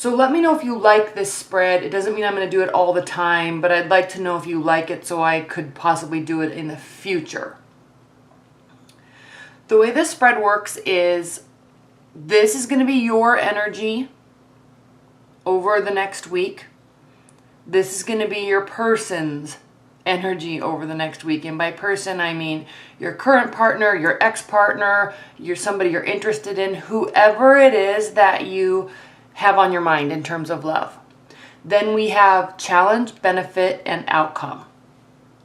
So let me know if you like this spread. It doesn't mean I'm going to do it all the time, but I'd like to know if you like it so I could possibly do it in the future. The way this spread works is this is going to be your energy over the next week. This is going to be your person's energy over the next week. And by person, I mean your current partner, your ex-partner, somebody you're interested in, whoever it is that you have on your mind in terms of love. Then we have challenge, benefit, and outcome.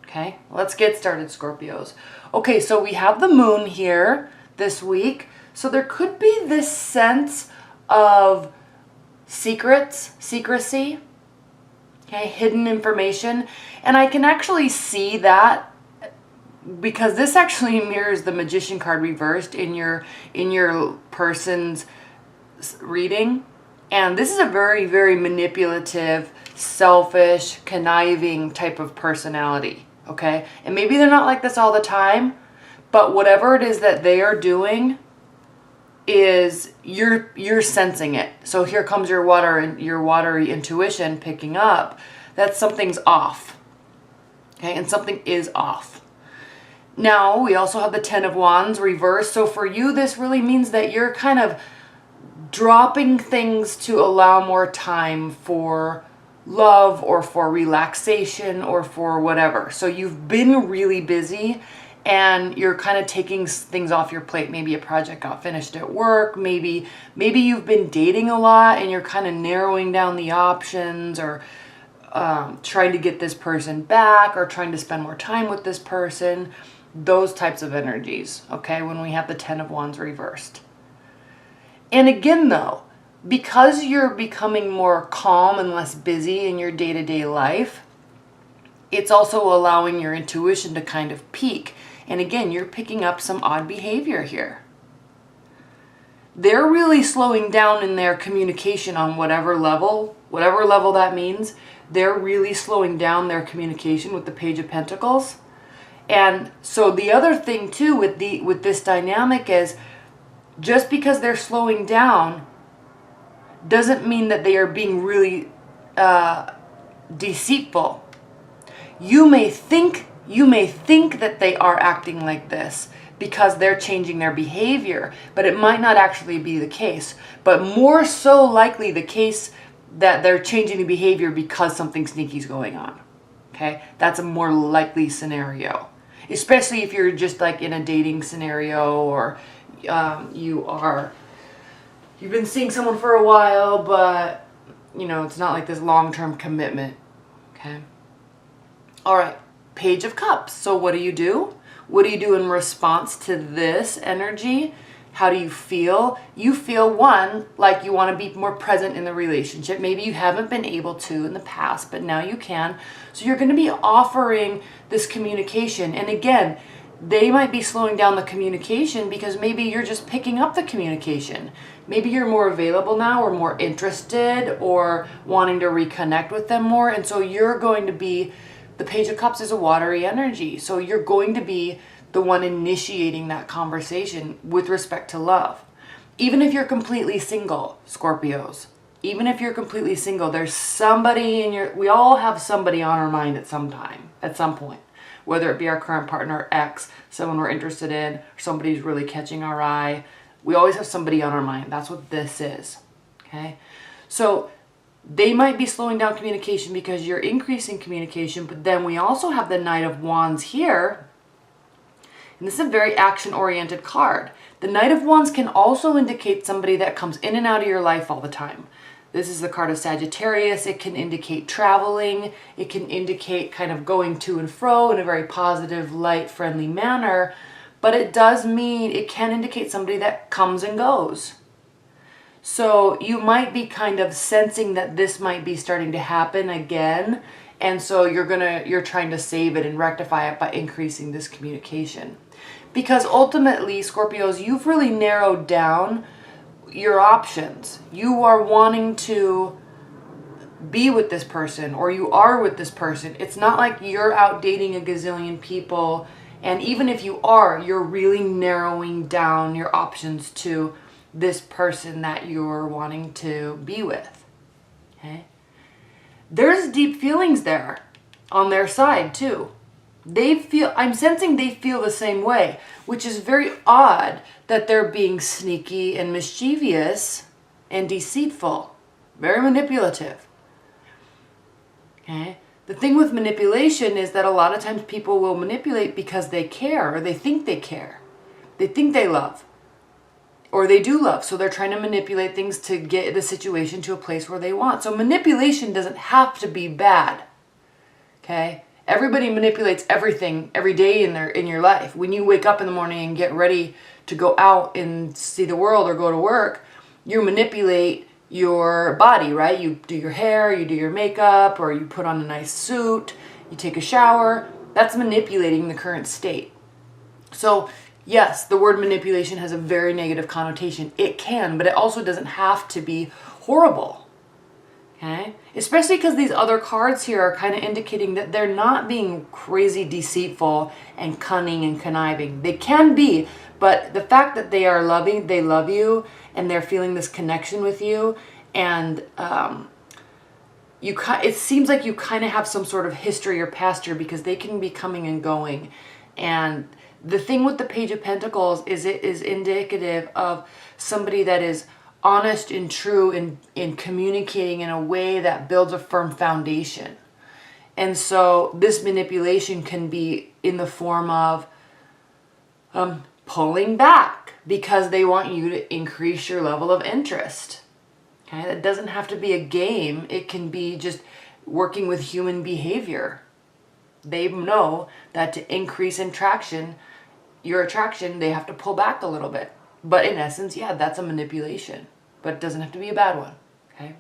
Okay, let's get started, Scorpios. Okay, so we have the moon here this week. So there could be this sense of secrecy, okay, hidden information. And I can actually see that because this actually mirrors the Magician card reversed in your person's reading. And this is a very, very manipulative, selfish, conniving type of personality, okay? And maybe they're not like this all the time, but whatever it is that they are doing is you're sensing it. So here comes your watery intuition picking up that something's off, okay? And something is off. Now, we also have the Ten of Wands reversed. So for you, this really means that you're kind of dropping things to allow more time for love or for relaxation or for whatever. So you've been really busy and you're kind of taking things off your plate. Maybe a project got finished at work. Maybe you've been dating a lot and you're kind of narrowing down the options, or trying to get this person back, or trying to spend more time with this person. Those types of energies, okay, when we have the Ten of Wands reversed. And again, though, because you're becoming more calm and less busy in your day-to-day life, it's also allowing your intuition to kind of peak. And again, you're picking up some odd behavior here. They're really slowing down in their communication on whatever level that means. They're really slowing down their communication with the Page of Pentacles. And so the other thing too with this dynamic is, just because they're slowing down doesn't mean that they are being really deceitful. You may think that they are acting like this because they're changing their behavior, but it might not actually be the case. But more so likely the case that they're changing the behavior because something sneaky is going on. Okay, that's a more likely scenario, especially if you're just like in a dating scenario, or you've been seeing someone for a while, but you know, it's not like this long-term commitment. Okay. All right. Page of Cups. So what do you do? What do you do in response to this energy? How do you feel? You feel, one, like you want to be more present in the relationship. Maybe you haven't been able to in the past, but now you can. So you're going to be offering this communication. And again, they might be slowing down the communication because maybe you're just picking up the communication. Maybe you're more available now, or more interested, or wanting to reconnect with them more. And so you're going to be, the Page of Cups is a watery energy. So you're going to be the one initiating that conversation with respect to love. Even if you're completely single, Scorpios, even if you're completely single, there's somebody we all have somebody on our mind at some time, at some point. Whether it be our current partner, ex, someone we're interested in, or somebody who's really catching our eye. We always have somebody on our mind. That's what this is, okay? So they might be slowing down communication because you're increasing communication, but then we also have the Knight of Wands here. And this is a very action-oriented card. The Knight of Wands can also indicate somebody that comes in and out of your life all the time. This is the card of Sagittarius. It can indicate traveling. It can indicate kind of going to and fro in a very positive, light, friendly manner. But it does mean, it can indicate somebody that comes and goes. So you might be kind of sensing that this might be starting to happen again. And so you're trying to save it and rectify it by increasing this communication. Because ultimately, Scorpios, you've really narrowed down your options. You are wanting to be with this person, or you are with this person. It's not like you're out dating a gazillion people. And even if you are, you're really narrowing down your options to this person that you're wanting to be with. Okay? There's deep feelings there on their side too. I'm sensing they feel the same way, which is very odd that they're being sneaky and mischievous and deceitful. Very manipulative. Okay? The thing with manipulation is that a lot of times people will manipulate because they care, or they think they care. They think they love. Or they do love. So they're trying to manipulate things to get the situation to a place where they want. So manipulation doesn't have to be bad. Okay? Everybody manipulates everything every day in your life. When you wake up in the morning and get ready to go out and see the world or go to work, you manipulate your body, right? You do your hair, you do your makeup, or you put on a nice suit, you take a shower. That's manipulating the current state. So yes, the word manipulation has a very negative connotation. It can, but it also doesn't have to be horrible. Okay? Especially because these other cards here are kind of indicating that they're not being crazy deceitful and cunning and conniving. They can be, but the fact that they are loving, they love you, and they're feeling this connection with you, and it seems like you kind of have some sort of history or past here, because they can be coming and going. And the thing with the Page of Pentacles is it is indicative of somebody that is honest and true in communicating in a way that builds a firm foundation. And so this manipulation can be in the form of pulling back because they want you to increase your level of interest. Okay, that doesn't have to be a game. It can be just working with human behavior. They know that to increase your attraction, they have to pull back a little bit. But in essence, yeah, that's a manipulation. But it doesn't have to be a bad one. Okay.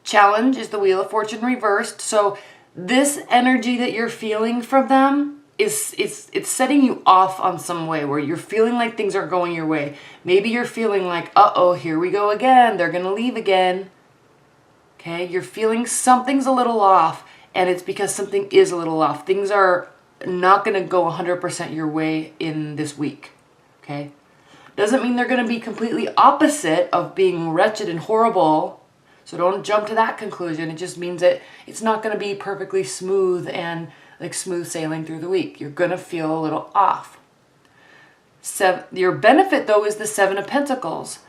Challenge is the Wheel of Fortune reversed. So this energy that you're feeling from them it's setting you off on some way where you're feeling like things aren't going your way. Maybe you're feeling like, uh-oh, here we go again. They're going to leave again. Okay. You're feeling something's a little off, and it's because something is a little off. Things are not going to go 100% your way in this week. Okay. Doesn't mean they're going to be completely opposite of being wretched and horrible. So don't jump to that conclusion. It just means that it's not going to be perfectly smooth and like smooth sailing through the week. You're going to feel a little off. Your benefit, though, is the Seven of Pentacles.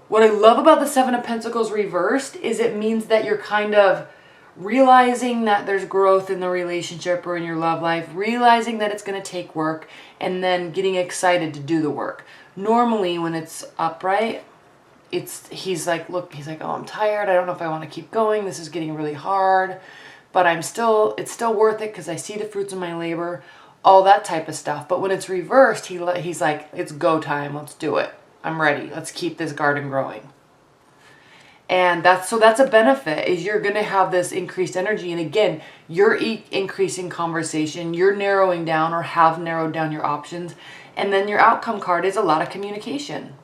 What I love about the Seven of Pentacles reversed is it means that you're kind of realizing that there's growth in the relationship or in your love life, realizing that it's going to take work, and then getting excited to do the work. Normally when it's upright, he's like, oh, I'm tired. I don't know if I want to keep going. This is getting really hard, but it's still worth it because I see the fruits of my labor, all that type of stuff. But when it's reversed, he's like, it's go time. Let's do it. I'm ready. Let's keep this garden growing. And that's a benefit, is you're going to have this increased energy. And again, you're increasing conversation. You're narrowing down or have narrowed down your options. And then your outcome card is a lot of communication.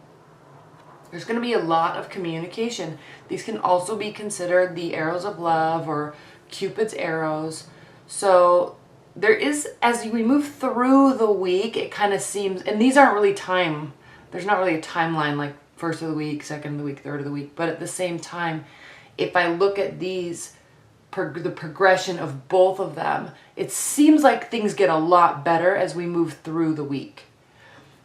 There's going to be a lot of communication. These can also be considered the arrows of love or Cupid's arrows. So there is, as we move through the week, it kind of seems, and these aren't really there's not really a timeline like first of the week, second of the week, third of the week. But at the same time, if I look at these, the progression of both of them, it seems like things get a lot better as we move through the week.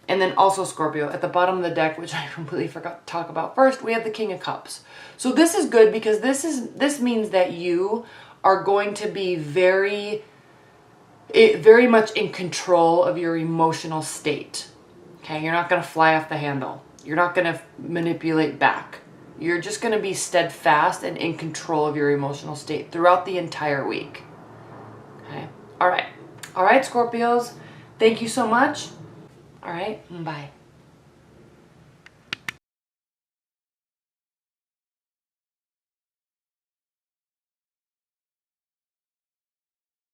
And then also Scorpio, at the bottom of the deck, which I completely forgot to talk about first, we have the King of Cups. So this is good because this means that you are going to be very much in control of your emotional state. Okay, you're not going to fly off the handle. You're not going to manipulate back. You're just going to be steadfast and in control of your emotional state throughout the entire week. Okay, all right, Scorpios, thank you so much. All right, bye.